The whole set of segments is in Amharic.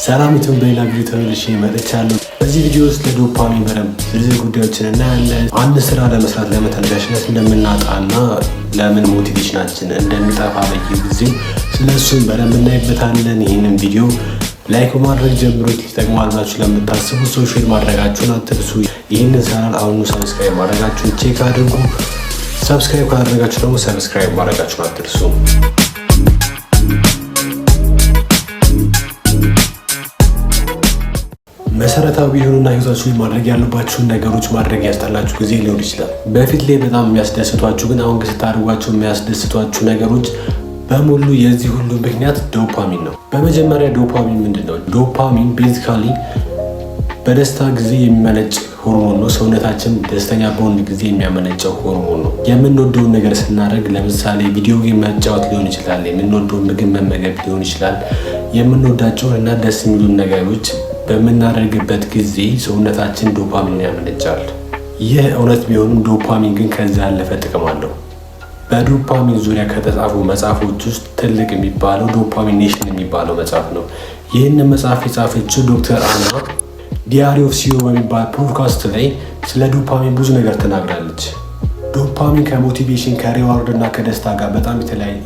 ሰላም ዩቲዩብ በሌላ ቪዲዮ ተመልሼ መጥቻለሁ። በዚህ ቪዲዮ ውስጥ ለዶፓሚን በደንብ ዝርዝር ጉዳዮችን እናያለን። አንድ ስራ ለመስራት ለምን ተነሳሽነት እንደምናጣና ለምን ሞቲቬሽናችን እንደሚጠፋ በየጊዜው ስለሱም በደንብ እናይበታለን። ይህንን ቪዲዮ ላይክ በማድረግ ጀምሩት። ሊጠቅማል ብላችሁ ለምታስቡ ሰዎች ሼር ማድረጋችሁን አትርሱ። ይህንን ቻናል አሁኑ ሰብስክራይብ ማድረጋችሁን ቼክ አድርጉ። ሰብስክራይብ ካደረጋችሁ ደግሞ ሰብስክራይብ ማድረጋችሁን አትርሱ። መሰረታዊ የሆኑና ህይወታችሁ ማድረግ ያለባችሁን ነገሮች ማድረግ ያስጠላችሁ ጊዜ ሊሆን ይችላል። በፊት ላይ በጣም የሚያስደስቷችሁ ግን አሁን ስታደርጓቸው የሚያስደስቷችሁ ነገሮች በሙሉ የዚህ ሁሉ ምክንያት ዶፓሚን ነው። በመጀመሪያ ዶፓሚን ምንድነው? ዶፓሚን ቤዚካሊ በደስታ ጊዜ የሚመነጭ ሆርሞን ነው። ሰውነታችን ደስተኛ በሆነ ጊዜ የሚያመነጨው ሆርሞን ነው። የምንወደውን ነገር ስናደርግ ለምሳሌ ቪዲዮ ጌም መጫወት ሊሆን ይችላል፣ የምንወደውን ምግብ መመገብ ሊሆን ይችላል። የምንወዳቸውን እና ደስ የሚሉን ነገሮች በምናደርግበት ጊዜ ሰውነታችን ዶፓሚን ያመነጫል። ይህ እውነት ቢሆንም ዶፓሚን ግን ከዛ ያለፈ ጥቅም አለው። በዶፓሚን ዙሪያ ከተጻፉ መጽሐፎች ውስጥ ትልቅ የሚባለው ዶፓሚኔሽን የሚባለው መጽሐፍ ነው። ይህንን መጽሐፍ የጻፈችው ዶክተር አና ዲያሪ ኦፍ ሲዮ በሚባል ፖድካስት ላይ ስለ ዶፓሚን ብዙ ነገር ተናግራለች። ዶፓሚን ከሞቲቬሽን ከሪዋርድ እና ከደስታ ጋር በጣም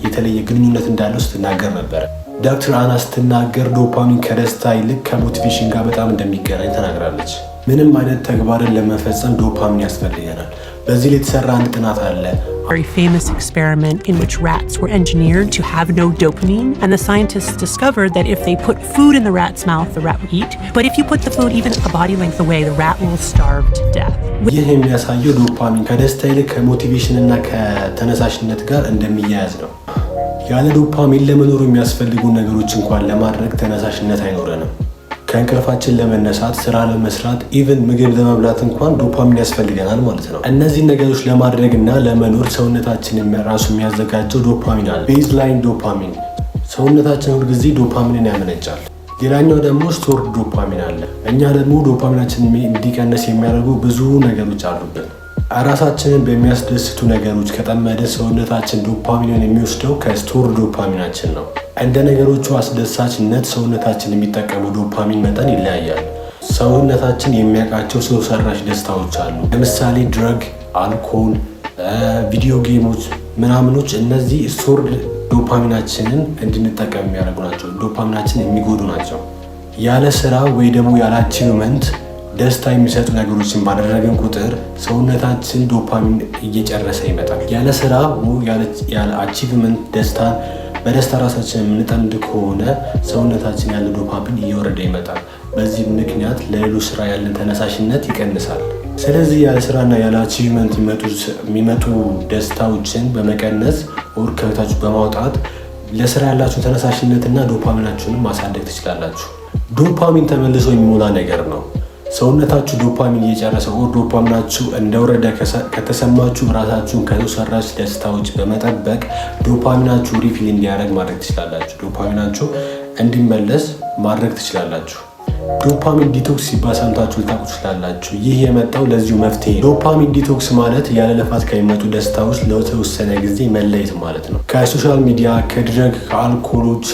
የተለየ ግንኙነት እንዳለው ስትናገር ነበር። ዶክተር አና ስትናገር ዶፓሚን ከደስታ ይልቅ ከሞቲቬሽን ጋር በጣም እንደሚገናኝ ተናግራለች። ምንም አይነት ተግባርን ለመፈጸም ዶፓሚን ያስፈልገናል። በዚህ ላይ የተሰራ አንድ ጥናት አለ። A very famous experiment in which rats were engineered to have no dopamine, and the scientists discovered that if they put food in the rat's mouth, the rat would eat. But if you put the food even a body length away, the rat will starve to death. ይህ የሚያሳየው ዶፓሚን ከደስታ ይልቅ ከሞቲቬሽን እና ከተነሳሽነት ጋር እንደሚያያዝ ነው። ያለ ዶፓሚን ለመኖር የሚያስፈልጉ ነገሮች እንኳን ለማድረግ ተነሳሽነት አይኖረንም። ከእንቅልፋችን ለመነሳት፣ ስራ ለመስራት፣ ኢቭን ምግብ ለመብላት እንኳን ዶፓሚን ያስፈልገናል ማለት ነው። እነዚህ ነገሮች ለማድረግ እና ለመኖር ሰውነታችን ራሱ የሚያዘጋጀው ዶፓሚን አለ። ቤዝላይን ዶፓሚን ሰውነታችን ሁልጊዜ ዶፓሚንን ያመነጫል። ሌላኛው ደግሞ ስቶርድ ዶፓሚን አለ። እኛ ደግሞ ዶፓሚናችን እንዲቀንስ የሚያደርጉ ብዙ ነገሮች አሉብን። ራሳችንን በሚያስደስቱ ነገሮች ከጠመደ ሰውነታችን ዶፓሚንን የሚወስደው ከስቶር ዶፓሚናችን ነው። እንደ ነገሮቹ አስደሳችነት ሰውነታችን የሚጠቀመው ዶፓሚን መጠን ይለያያል። ሰውነታችን የሚያውቃቸው ሰው ሰራሽ ደስታዎች አሉ። ለምሳሌ ድረግ፣ አልኮል፣ ቪዲዮ ጌሞች ምናምኖች እነዚህ ስቶር ዶፓሚናችንን እንድንጠቀም የሚያደርጉ ናቸው። ዶፓሚናችን የሚጎዱ ናቸው። ያለ ስራ ወይ ደግሞ ያለ አቺቭመንት ደስታ የሚሰጡ ነገሮችን ባደረገን ቁጥር ሰውነታችን ዶፓሚን እየጨረሰ ይመጣል። ያለ ስራ ያለ አቺቭመንት በደስታ ራሳችን የምንጠምድ ከሆነ ሰውነታችን ያለ ዶፓሚን እየወረደ ይመጣል። በዚህ ምክንያት ለሌሎች ስራ ያለን ተነሳሽነት ይቀንሳል። ስለዚህ ያለ ስራና ያለ አቺቭመንት የሚመጡ ደስታዎችን በመቀነስ ወር ከቤታችሁ በማውጣት ለስራ ያላችሁ ተነሳሽነትና ዶፓሚናችሁንም ማሳደግ ትችላላችሁ። ዶፓሚን ተመልሶ የሚሞላ ነገር ነው። ሰውነታችሁ ዶፓሚን እየጨረሰ ዶፓሚናችሁ እንደወረደ ከተሰማችሁ ራሳችሁን ከሰው ሰራሽ ደስታዎች በመጠበቅ ዶፓሚናችሁ ሪፊል እንዲያደርግ ማድረግ ትችላላችሁ። ዶፓሚናችሁ እንዲመለስ ማድረግ ትችላላችሁ። ዶፓሚን ዲቶክስ ሲባል ሰምታችሁ ልታውቁ ትችላላችሁ። ይህ የመጣው ለዚሁ መፍትሄ። ዶፓሚን ዲቶክስ ማለት ያለ ልፋት ከሚመጡ ደስታዎች ለተወሰነ ጊዜ መለየት ማለት ነው። ከሶሻል ሚዲያ፣ ከድረግ፣ ከአልኮሎች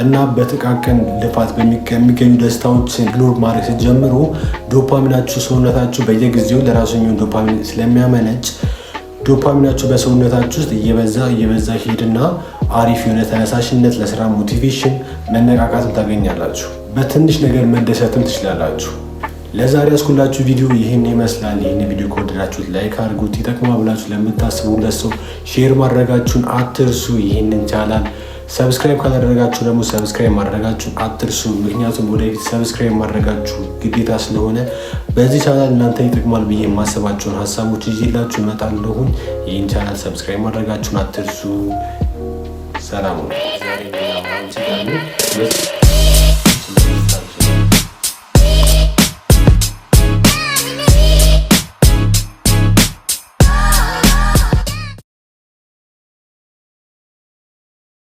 እና በጥቃቅን ልፋት ከሚገኙ ደስታዎች ኢግኖር ማድረግ ስትጀምሩ ዶፓሚናችሁ ሰውነታችሁ በየጊዜው ለራሱ የሚሆን ዶፓሚን ስለሚያመነጭ ዶፓሚናችሁ በሰውነታችሁ ውስጥ እየበዛ ሄድና አሪፍ የሆነ ተነሳሽነት፣ ለስራ ሞቲቬሽን፣ መነቃቃትም ታገኛላችሁ። በትንሽ ነገር መደሰትም ትችላላችሁ። ለዛሬ ያስኩላችሁ ቪዲዮ ይህን ይመስላል። ይህን ቪዲዮ ከወደዳችሁት ላይክ አድርጉት። ይጠቅማል ብላችሁ ለምታስቡለት ሰው ሼር ማድረጋችሁን አትርሱ። ይህንን ቻናል ሰብስክራይብ ካላደረጋችሁ ደግሞ ሰብስክራይብ ማድረጋችሁን አትርሱ። ምክንያቱም ወደፊት ሰብስክራይብ ማድረጋችሁ ግዴታ ስለሆነ በዚህ ቻናል እናንተ ይጠቅማል ብዬ የማሰባቸውን ሀሳቦች ይዤላችሁ እመጣለሁኝ። ይህን ቻናል ሰብስክራይብ ማድረጋችሁን አትርሱ። ሰላም ነው።